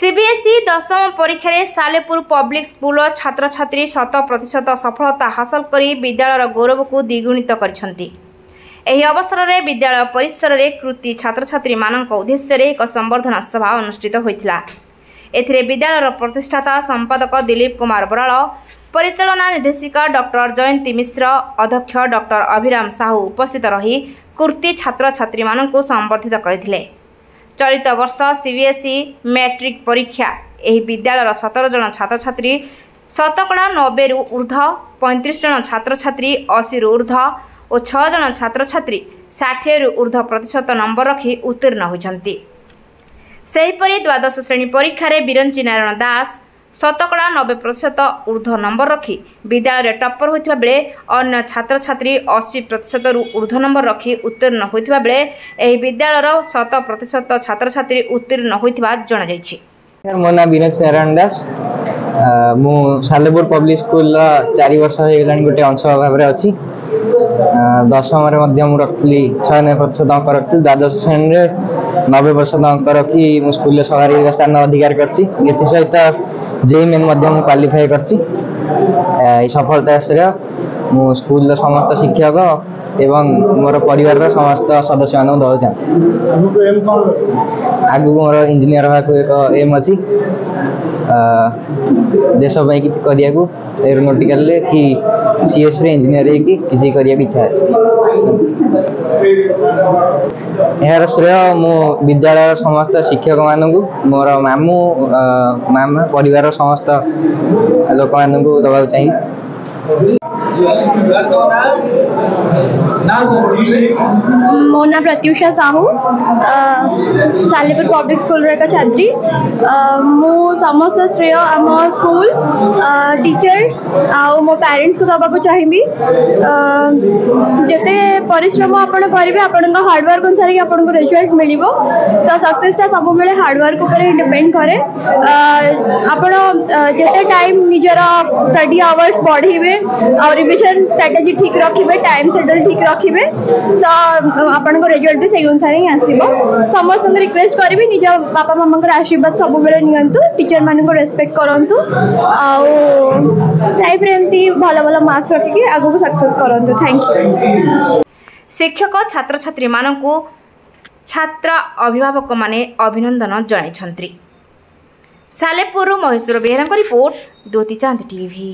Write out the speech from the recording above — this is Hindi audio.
सीबीएसई दशम परीक्षा सालेपुर पब्लिक स्कूल छात्र छात्री 100% सफलता हासिल कर विद्यालय गौरव को द्विगुणित कर अवसर में विद्यालय परिसर में कृति छात्र छात्री उद्देश्य एक संवर्धना सभा अनुष्ठित होता। एथिरे विद्यालय प्रतिष्ठाता संपादक दिलीप कुमार बराल, परिचालना निर्देशिका डॉक्टर जयंती मिश्र, अध्यक्ष डॉक्टर अभिराम साहू उपस्थित रही कृति छात्र छात्री संबर्धित करथिले। चलित वर्ष सीबीएसई मैट्रिक परीक्षा एही विद्यालय 17 जन छात्र छात्री शतकड़ा 90 रु ऊर्ध, 35 जन छात्र छात्री 80 रु ऊर्ध और 6 जन छात्र छात्री 60 रु ऊर्ध प्रतिशत नंबर रखी उत्तीर्ण होइछन्ति। सेहीपरि द्वादश श्रेणी परीक्षा रे बिरंची नारायण दास शतकड़ा 90% ऊर्ध नंबर रखी विद्यालय टप्पर होइथिबा बेले अन्य छात्र छात्री 80% रु ऊर्ध नंबर रखी उत्तीर्ण होइथिबा बेले एही विद्यालयर 100% छात्र छात्री उत्तीर्ण होइथिबा जणा जायछि। मो ना बिरंची नारायण दास, मु सालेपुर पब्लिक स्कूल 4 वर्ष हो गेलानी गोटे अंश भाव में अच्छी। दशम रखी 96% अंक रखी, द्वादश श्रेणी में 90% अंक रखी मु स्कूल सर्वाधिक स्थान अधिकार करछि। सहित जेई मेन क्वालिफाई करछि। सफलता श्रेय मु स्कूल समस्त शिक्षक एवं मोर परिवार समस्त सदस्य मान दौचा। आगु मोर इंजीनियर होगा एक एम अच्छी, देश किसी करिया एरोनॉटिकल कि सीएस रे इंजीनियर किसी करिया इच्छा है। यार श्रेय मो विद्यालय समस्त शिक्षक मानू, मोर मामू मामा परिवार समस्त लोक मान दबा चाहिए। मो ना प्रत्युषा साहू, सालेपुर पब्लिक स्कूल एक छात्री। मु समस्त श्रेय आम स्कूल टीचर्स आउ मो पेरेंट्स को दबाक चाहिए। जिते परिश्रम आपण करेंगे आपण हार्डवर्क अनुसार आपन को रिजल्ट मिल तो सक्सेसटा सब बेले हार्डवर्क ऊपर डिपेंड करे। आपण जिते टाइम निजर स्टडी आवर्स बढ़े और रिविजन स्ट्रेटेजी ठीक रखिबे, टाइम शेड्यूल ठीक रखिबे तो आपन को रिजल्ट भी सही अनुसार ही आसीबो। समस्त रिक्वेस्ट करबी निज बापा मामा को आशीर्वाद सब बेले नियंतु, टीचर मान को रेस्पेक्ट करंतु आउ लाइफ रे एमती भलो भलो मार्क्स रखिके आगु सक्सेस करंतु। Thank you. शिक्षक छात्र छात्री मानकु छात्र अभिभावक माने अभिनंदन जणाइछन्ति। सालेपुर महेश्वर बेहरांको रिपोर्ट, द्योति चांद टीवी।